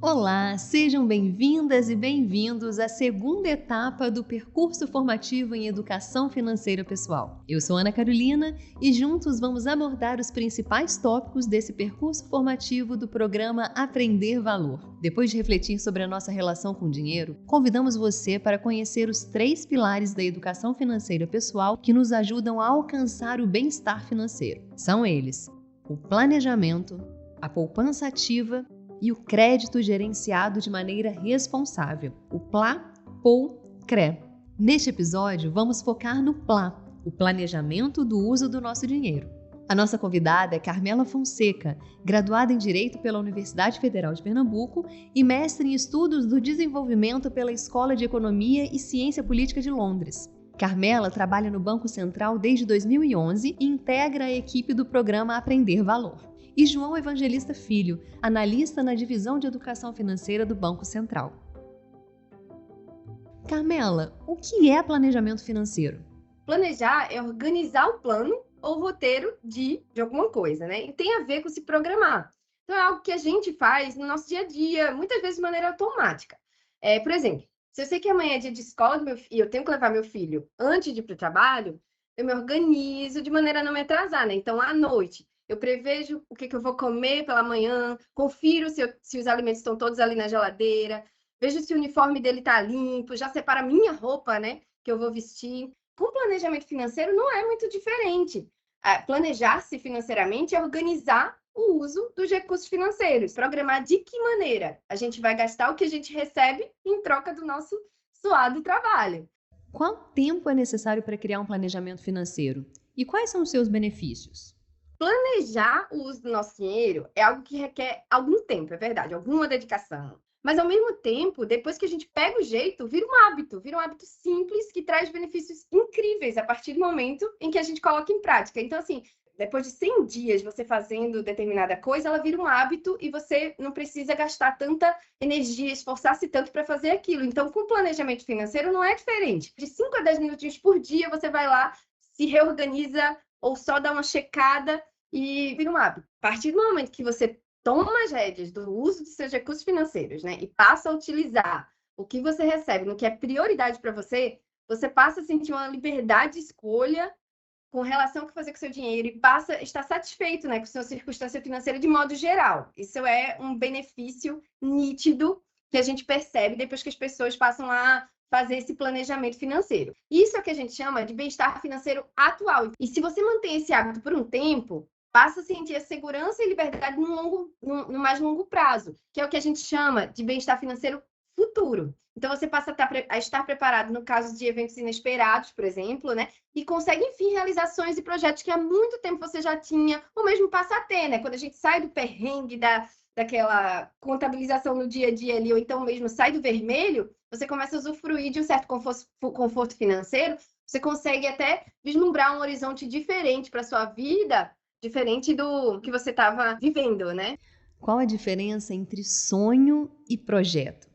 Olá, sejam bem-vindas e bem-vindos à segunda etapa do percurso formativo em Educação Financeira Pessoal. Eu sou Ana Carolina e juntos vamos abordar os principais tópicos desse percurso formativo do programa Aprender Valor. Depois de refletir sobre a nossa relação com o dinheiro, convidamos você para conhecer os 3 pilares da educação financeira pessoal que nos ajudam a alcançar o bem-estar financeiro. São eles: o planejamento, a poupança ativa e o crédito gerenciado de maneira responsável, o PLA, POU, CRE. Neste episódio, vamos focar no PLA, o planejamento do uso do nosso dinheiro. A nossa convidada é Carmela Fonseca, graduada em Direito pela Universidade Federal de Pernambuco e mestre em Estudos do Desenvolvimento pela Escola de Economia e Ciência Política de Londres. Carmela trabalha no Banco Central desde 2011 e integra a equipe do programa Aprender Valor. E João Evangelista Filho, analista na Divisão de Educação Financeira do Banco Central. Carmela, o que é planejamento financeiro? Planejar é organizar o plano ou roteiro de alguma coisa, né? E tem a ver com se programar. Então, é algo que a gente faz no nosso dia a dia, muitas vezes de maneira automática. Por exemplo, se eu sei que amanhã é dia de escola e eu tenho que levar meu filho antes de ir para o trabalho, eu me organizo de maneira a não me atrasar, né? Então, à noite, eu prevejo o que eu vou comer pela manhã, confiro se os alimentos estão todos ali na geladeira, vejo se o uniforme dele está limpo, já separo a minha roupa, né, que eu vou vestir. Com planejamento financeiro não é muito diferente. Planejar-se financeiramente é organizar o uso dos recursos financeiros, programar de que maneira a gente vai gastar o que a gente recebe em troca do nosso suado trabalho. Qual tempo é necessário para criar um planejamento financeiro? E quais são os seus benefícios? Planejar o uso do nosso dinheiro é algo que requer algum tempo, é verdade, alguma dedicação. Mas, ao mesmo tempo, depois que a gente pega o jeito, vira um hábito simples que traz benefícios incríveis a partir do momento em que a gente coloca em prática. Então, assim, depois de 100 dias você fazendo determinada coisa, ela vira um hábito e você não precisa gastar tanta energia, esforçar-se tanto para fazer aquilo. Então, com o planejamento financeiro não é diferente. De 5 a 10 minutinhos por dia, você vai lá, se reorganiza ou só dá uma checada e vira um hábito. A partir do momento que você toma as rédeas do uso dos seus recursos financeiros, né, e passa a utilizar o que você recebe no que é prioridade para você, você passa a sentir uma liberdade de escolha com relação ao que fazer com o seu dinheiro e passa a estar satisfeito, né, com a sua circunstância financeira de modo geral. Isso é um benefício nítido que a gente percebe depois que as pessoas passam a fazer esse planejamento financeiro. Isso é o que a gente chama de bem-estar financeiro atual. E se você mantém esse hábito por um tempo, passa a sentir a segurança e liberdade no mais longo prazo, que é o que a gente chama de bem-estar financeiro futuro. Então, você passa a estar preparado no caso de eventos inesperados, por exemplo, né? E consegue, enfim, realizações e projetos que há muito tempo você já tinha, ou mesmo passa a ter, né? Quando a gente sai do perrengue daquela contabilização no dia a dia ali, ou então mesmo sai do vermelho, você começa a usufruir de um certo conforto financeiro, você consegue até vislumbrar um horizonte diferente para a sua vida, diferente do que você estava vivendo, né? Qual a diferença entre sonho e projeto?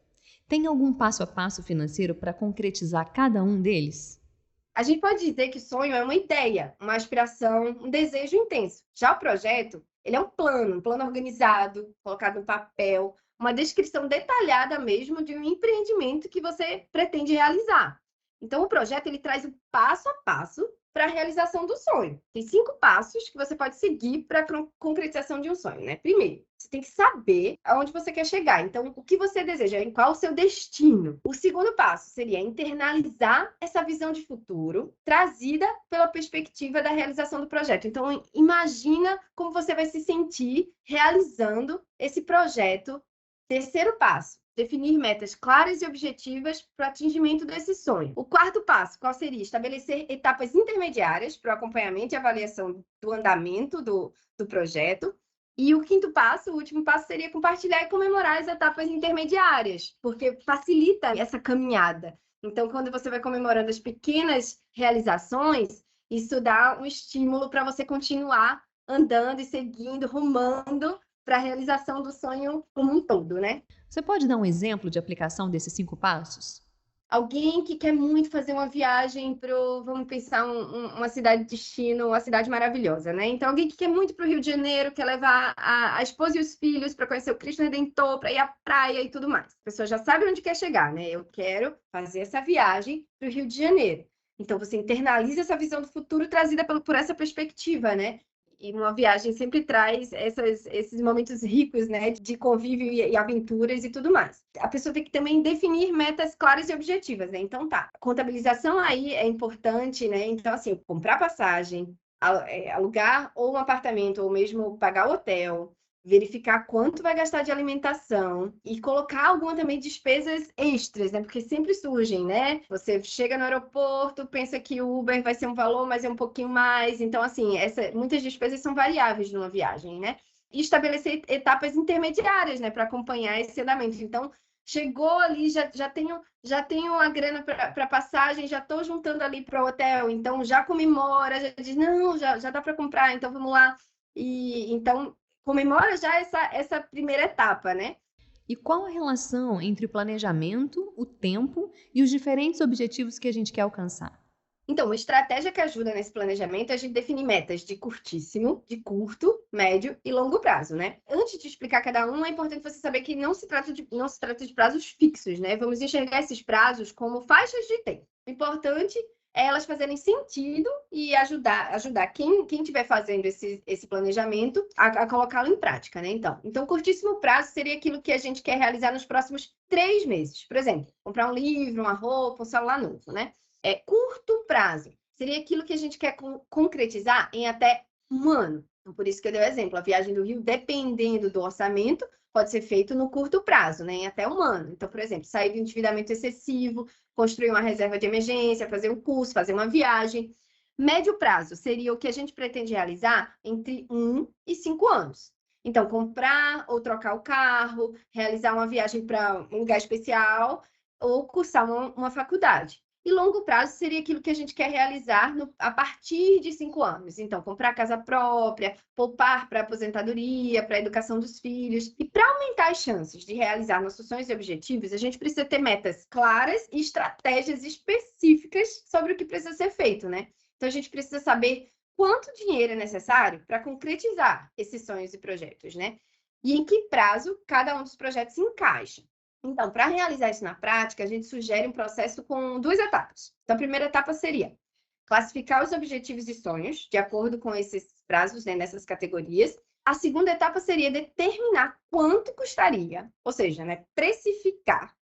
Tem algum passo a passo financeiro para concretizar cada um deles? A gente pode dizer que sonho é uma ideia, uma aspiração, um desejo intenso. Já o projeto, ele é um plano organizado, colocado no papel, uma descrição detalhada mesmo de um empreendimento que você pretende realizar. Então, o projeto ele traz o passo a passo para a realização do sonho. Tem 5 passos que você pode seguir para a concretização de um sonho, né? Primeiro, você tem que saber aonde você quer chegar. Então, o que você deseja, em qual o seu destino. O segundo passo seria internalizar essa visão de futuro trazida pela perspectiva da realização do projeto. Então, imagina como você vai se sentir realizando esse projeto. Terceiro passo, definir metas claras e objetivas para o atingimento desse sonho. O quarto passo, qual seria? Estabelecer etapas intermediárias para o acompanhamento e avaliação do andamento do projeto. E o quinto passo, o último passo, seria compartilhar e comemorar as etapas intermediárias, porque facilita essa caminhada. Então, quando você vai comemorando as pequenas realizações, isso dá um estímulo para você continuar andando e seguindo, rumando para a realização do sonho como um todo, né? Você pode dar um exemplo de aplicação desses 5 passos? Alguém que quer muito fazer uma viagem para, vamos pensar, uma cidade de destino, uma cidade maravilhosa, né? Então, alguém que quer muito para o Rio de Janeiro, quer levar a esposa e os filhos para conhecer o Cristo Redentor, para ir à praia e tudo mais. A pessoa já sabe onde quer chegar, né? Eu quero fazer essa viagem para o Rio de Janeiro. Então, você internaliza essa visão do futuro trazida por essa perspectiva, né? E uma viagem sempre traz esses momentos ricos, né, de convívio e aventuras e tudo mais. A pessoa tem que também definir metas claras e objetivas, né? Então tá, contabilização aí é importante, né? Então, assim, comprar passagem, alugar ou um apartamento, ou mesmo pagar o hotel, verificar quanto vai gastar de alimentação e colocar alguma também despesas extras, né? Porque sempre surgem, né? Você chega no aeroporto, pensa que o Uber vai ser um valor, mas é um pouquinho mais. Então, assim, muitas despesas são variáveis numa viagem, né? E estabelecer etapas intermediárias, né? Para acompanhar esse andamento. Então, chegou ali, já tenho a grana para passagem, já estou juntando ali para o hotel, então já comemora, já diz, não, já dá para comprar, então vamos lá. E então comemora já essa primeira etapa, né? E qual a relação entre o planejamento, o tempo e os diferentes objetivos que a gente quer alcançar? Então, uma estratégia que ajuda nesse planejamento é a gente definir metas de curtíssimo, de curto, médio e longo prazo, né? Antes de explicar cada um, é importante você saber que não se trata de prazos fixos, né? Vamos enxergar esses prazos como faixas de tempo. O importante é elas fazerem sentido e ajudar quem estiver fazendo esse planejamento a colocá-lo em prática, né? Então, curtíssimo prazo seria aquilo que a gente quer realizar nos próximos 3 meses. Por exemplo, comprar um livro, uma roupa, um celular novo, né? Curto prazo seria aquilo que a gente quer concretizar em até um ano. Então, por isso que eu dei o exemplo, a viagem do Rio, dependendo do orçamento, pode ser feito no curto prazo, né, em até um ano. Então, por exemplo, sair do endividamento excessivo, construir uma reserva de emergência, fazer um curso, fazer uma viagem. Médio prazo seria o que a gente pretende realizar entre 1 e 5 anos. Então, comprar ou trocar o carro, realizar uma viagem para um lugar especial ou cursar uma faculdade. E longo prazo seria aquilo que a gente quer realizar a partir de 5 anos. Então, comprar casa própria, poupar para a aposentadoria, para a educação dos filhos. E para aumentar as chances de realizar nossos sonhos e objetivos, a gente precisa ter metas claras e estratégias específicas sobre o que precisa ser feito, né? Então, a gente precisa saber quanto dinheiro é necessário para concretizar esses sonhos e projetos, né? E em que prazo cada um dos projetos se encaixa. Então, para realizar isso na prática, a gente sugere um processo com 2 etapas. Então, a primeira etapa seria classificar os objetivos e sonhos de acordo com esses prazos, né, nessas categorias. A segunda etapa seria determinar quanto custaria, ou seja, né, precificar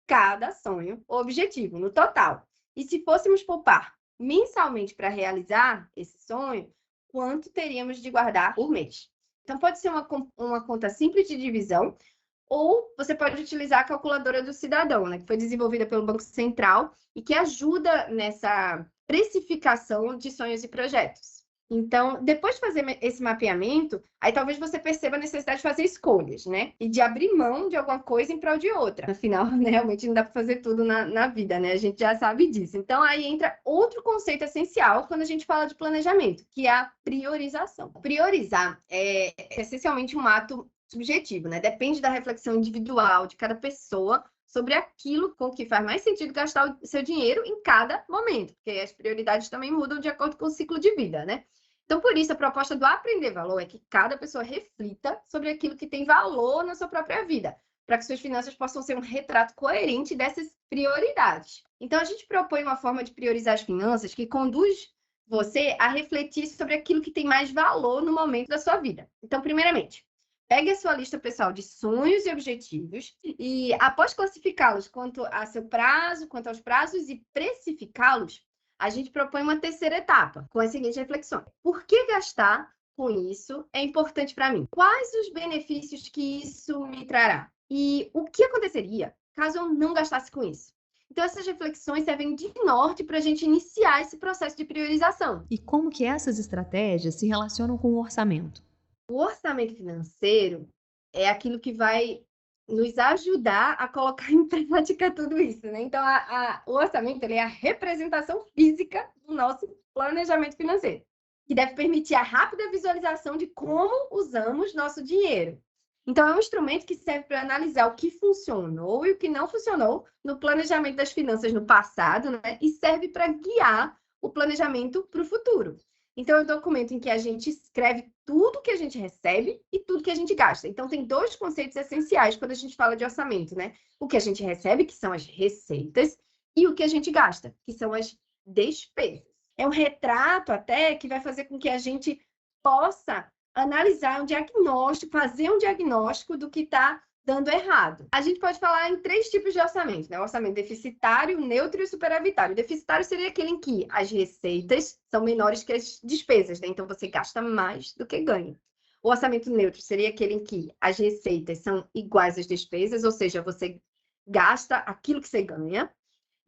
cada sonho ou objetivo no total. E se fôssemos poupar mensalmente para realizar esse sonho, quanto teríamos de guardar por mês? Então, pode ser uma conta simples de divisão, ou você pode utilizar a calculadora do cidadão, né, que foi desenvolvida pelo Banco Central e que ajuda nessa precificação de sonhos e projetos. Então, depois de fazer esse mapeamento, aí talvez você perceba a necessidade de fazer escolhas, né? E de abrir mão de alguma coisa em prol de outra. Afinal, né, realmente não dá para fazer tudo na vida, né? A gente já sabe disso. Então, aí entra outro conceito essencial quando a gente fala de planejamento, que é a priorização. Priorizar é essencialmente um ato subjetivo, né? Depende da reflexão individual de cada pessoa sobre aquilo com que faz mais sentido gastar o seu dinheiro em cada momento, porque as prioridades também mudam de acordo com o ciclo de vida, né? Então, por isso, a proposta do Aprender Valor é que cada pessoa reflita sobre aquilo que tem valor na sua própria vida, para que suas finanças possam ser um retrato coerente dessas prioridades. Então, a gente propõe uma forma de priorizar as finanças que conduz você a refletir sobre aquilo que tem mais valor no momento da sua vida. Então, primeiramente, pegue a sua lista pessoal de sonhos e objetivos e, após classificá-los quanto a seu prazo, quanto aos prazos e precificá-los, a gente propõe uma terceira etapa, com as seguintes reflexões. Por que gastar com isso é importante para mim? Quais os benefícios que isso me trará? E o que aconteceria caso eu não gastasse com isso? Então, essas reflexões servem de norte para a gente iniciar esse processo de priorização. E como que essas estratégias se relacionam com o orçamento? O orçamento financeiro é aquilo que vai nos ajudar a colocar em prática tudo isso, né? Então, o orçamento ele é a representação física do nosso planejamento financeiro, que deve permitir a rápida visualização de como usamos nosso dinheiro. Então, é um instrumento que serve para analisar o que funcionou e o que não funcionou no planejamento das finanças no passado, né? E serve para guiar o planejamento para o futuro. Então, é um documento em que a gente escreve tudo que a gente recebe e tudo que a gente gasta. Então, tem dois conceitos essenciais quando a gente fala de orçamento, né? O que a gente recebe, que são as receitas, e o que a gente gasta, que são as despesas. É um retrato até que vai fazer com que a gente possa analisar um diagnóstico, fazer um diagnóstico do que está dando errado. A gente pode falar em três tipos de orçamento, né? O orçamento deficitário, neutro e superavitário. O deficitário seria aquele em que as receitas são menores que as despesas, né? Então você gasta mais do que ganha. O orçamento neutro seria aquele em que as receitas são iguais às despesas, ou seja, você gasta aquilo que você ganha.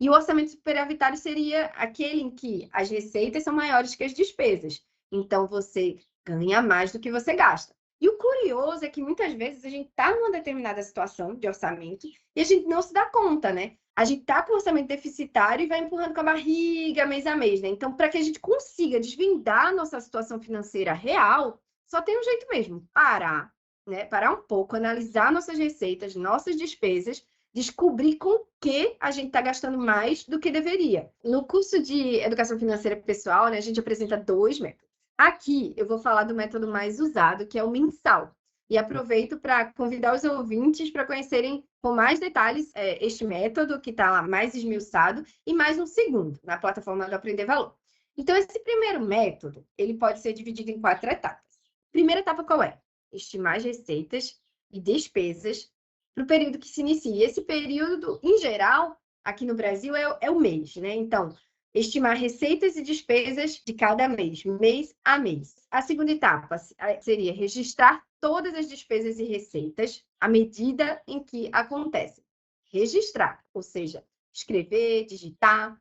E o orçamento superavitário seria aquele em que as receitas são maiores que as despesas. Então, você ganha mais do que você gasta. E o curioso é que muitas vezes a gente está numa determinada situação de orçamento e a gente não se dá conta, né? A gente está com orçamento deficitário e vai empurrando com a barriga mês a mês, né? Então, para que a gente consiga desvendar a nossa situação financeira real, só tem um jeito mesmo: parar, né? Parar um pouco, analisar nossas receitas, nossas despesas, descobrir com que a gente está gastando mais do que deveria. No curso de Educação Financeira Pessoal, né, a gente apresenta 2 métodos. Aqui eu vou falar do método mais usado, que é o mensal. E aproveito para convidar os ouvintes para conhecerem com mais detalhes este método, que está lá mais esmiuçado, e mais um segundo, na plataforma do Aprender Valor. Então, esse primeiro método, ele pode ser dividido em 4 etapas. Primeira etapa qual é? Estimar as receitas e despesas para o período que se inicia. Esse período, em geral, aqui no Brasil, é o mês, né? Então, estimar receitas e despesas de cada mês a mês. A segunda etapa seria registrar todas as despesas e receitas à medida em que acontecem. Registrar, ou seja, escrever, digitar.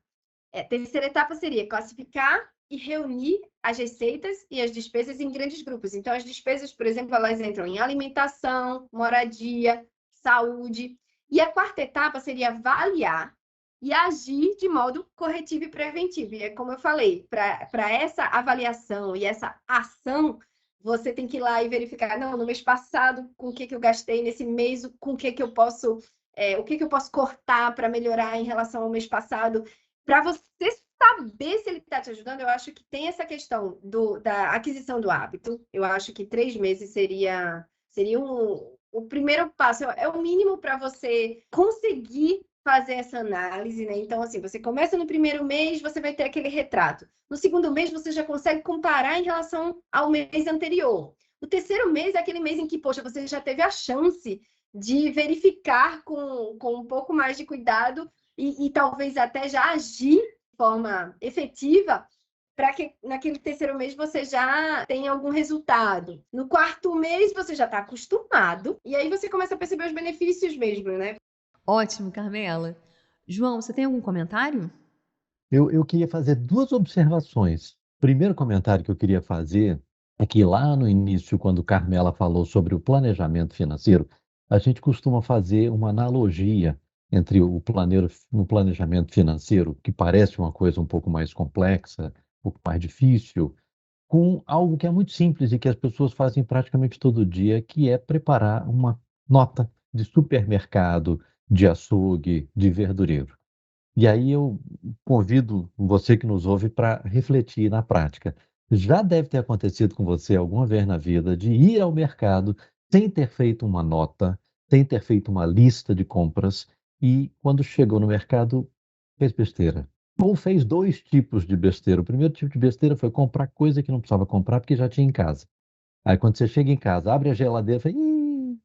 A terceira etapa seria classificar e reunir as receitas e as despesas em grandes grupos. Então, as despesas, por exemplo, elas entram em alimentação, moradia, saúde. E a quarta etapa seria avaliar e agir de modo corretivo e preventivo. E é como eu falei, para essa avaliação e essa ação, você tem que ir lá e verificar, não, no mês passado, com o que eu gastei, nesse mês, com o que eu posso, o que eu posso cortar para melhorar em relação ao mês passado. Para você saber se ele está te ajudando, eu acho que tem essa questão da aquisição do hábito. Eu acho que 3 meses seria o primeiro passo, é o mínimo para você conseguir fazer essa análise, né? Então, assim, você começa no primeiro mês, você vai ter aquele retrato. No segundo mês, você já consegue comparar em relação ao mês anterior. O terceiro mês é aquele mês em que, poxa, você já teve a chance de verificar com um pouco mais de cuidado e talvez até já agir de forma efetiva para que naquele terceiro mês você já tenha algum resultado. No quarto mês você já está acostumado e aí você começa a perceber os benefícios mesmo, né? Ótimo, Carmela. João, você tem algum comentário? Eu queria fazer duas observações. O primeiro comentário que eu queria fazer é que lá no início, quando Carmela falou sobre o planejamento financeiro, a gente costuma fazer uma analogia entre o planejamento financeiro, que parece uma coisa um pouco mais complexa, um pouco mais difícil, com algo que é muito simples e que as pessoas fazem praticamente todo dia, que é preparar uma nota de supermercado, de açougue, de verdureiro. E aí eu convido você que nos ouve para refletir na prática. Já deve ter acontecido com você alguma vez na vida de ir ao mercado sem ter feito uma nota, sem ter feito uma lista de compras e quando chegou no mercado fez besteira. Ou fez dois tipos de besteira. O primeiro tipo de besteira foi comprar coisa que não precisava comprar porque já tinha em casa. Aí quando você chega em casa, abre a geladeira e fala, ih,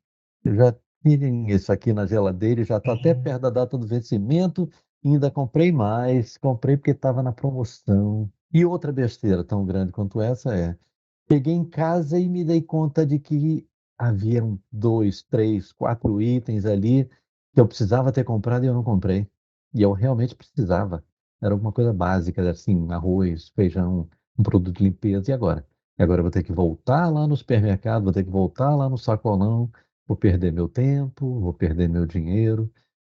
eu já tinha isso aqui na geladeira, e já está até perto da data do vencimento, e ainda comprei mais, comprei porque estava na promoção. E outra besteira tão grande quanto essa é, cheguei em casa e me dei conta de que haviam dois, três, quatro itens ali que eu precisava ter comprado e eu não comprei. E eu realmente precisava. Era alguma coisa básica, assim, arroz, feijão, um produto de limpeza. E agora? E agora eu vou ter que voltar lá no supermercado, vou ter que voltar lá no sacolão, vou perder meu tempo, vou perder meu dinheiro.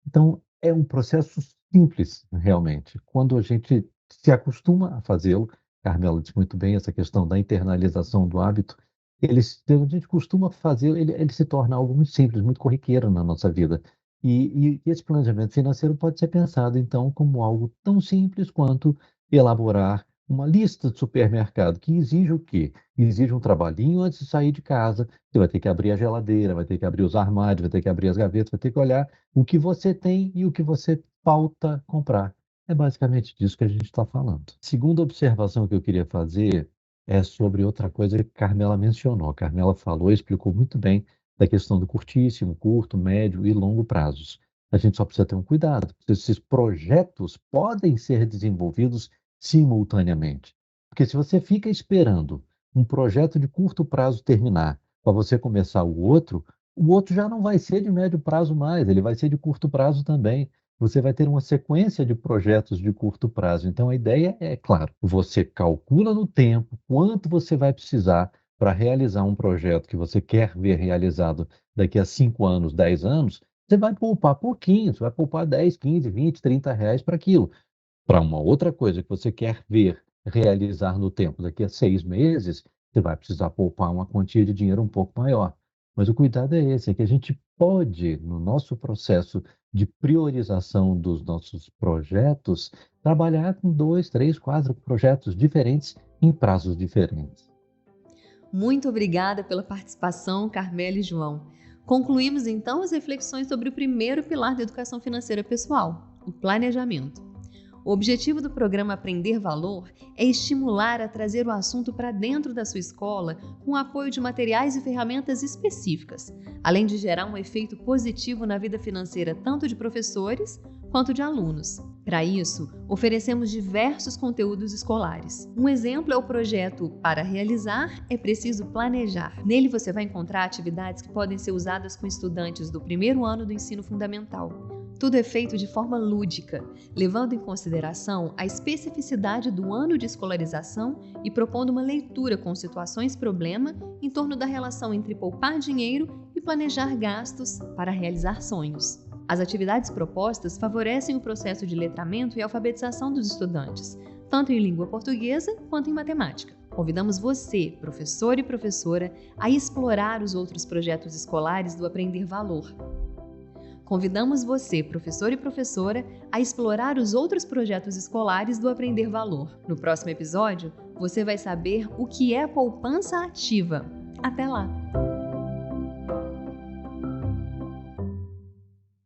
Então, é um processo simples, realmente. Quando a gente se acostuma a fazê-lo, Carmela disse muito bem essa questão da internalização do hábito, a gente costuma fazer, ele se torna algo muito simples, muito corriqueiro na nossa vida. E esse planejamento financeiro pode ser pensado, então, como algo tão simples quanto elaborar uma lista de supermercado, que exige o quê? Exige um trabalhinho antes de sair de casa. Você vai ter que abrir a geladeira, vai ter que abrir os armários, vai ter que abrir as gavetas, vai ter que olhar o que você tem e o que você falta comprar. É basicamente disso que a gente está falando. Segunda observação que eu queria fazer é sobre outra coisa que Carmela mencionou. Carmela falou, explicou muito bem da questão do curtíssimo, curto, médio e longo prazos. A gente só precisa ter um cuidado. Esses projetos podem ser desenvolvidos simultaneamente. Porque se você fica esperando um projeto de curto prazo terminar para você começar o outro já não vai ser de médio prazo mais, ele vai ser de curto prazo também. Você vai ter uma sequência de projetos de curto prazo. Então, a ideia é, claro, você calcula no tempo quanto você vai precisar para realizar um projeto que você quer ver realizado daqui a 5 anos, 10 anos, você vai poupar pouquinho, você vai poupar 10, 15, 20, R$ 30 para aquilo. Para uma outra coisa que você quer ver realizar no tempo, daqui a 6 meses, você vai precisar poupar uma quantia de dinheiro um pouco maior. Mas o cuidado é esse, é que a gente pode, no nosso processo de priorização dos nossos projetos, trabalhar com 2, 3, 4 projetos diferentes em prazos diferentes. Muito obrigada pela participação, Carmela e João. Concluímos então as reflexões sobre o primeiro pilar da educação financeira pessoal, o planejamento. O objetivo do programa Aprender Valor é estimular a trazer o assunto para dentro da sua escola com o apoio de materiais e ferramentas específicas, além de gerar um efeito positivo na vida financeira tanto de professores quanto de alunos. Para isso, oferecemos diversos conteúdos escolares. Um exemplo é o projeto Para Realizar, é Preciso Planejar. Nele você vai encontrar atividades que podem ser usadas com estudantes do primeiro ano do ensino fundamental. Tudo é feito de forma lúdica, levando em consideração a especificidade do ano de escolarização e propondo uma leitura com situações-problema em torno da relação entre poupar dinheiro e planejar gastos para realizar sonhos. As atividades propostas favorecem o processo de letramento e alfabetização dos estudantes, tanto em língua portuguesa quanto em matemática. Convidamos você, professor e professora, a explorar os outros projetos escolares do Aprender Valor. Convidamos você, professor e professora, a explorar os outros projetos escolares do Aprender Valor. No próximo episódio, você vai saber o que é poupança ativa. Até lá!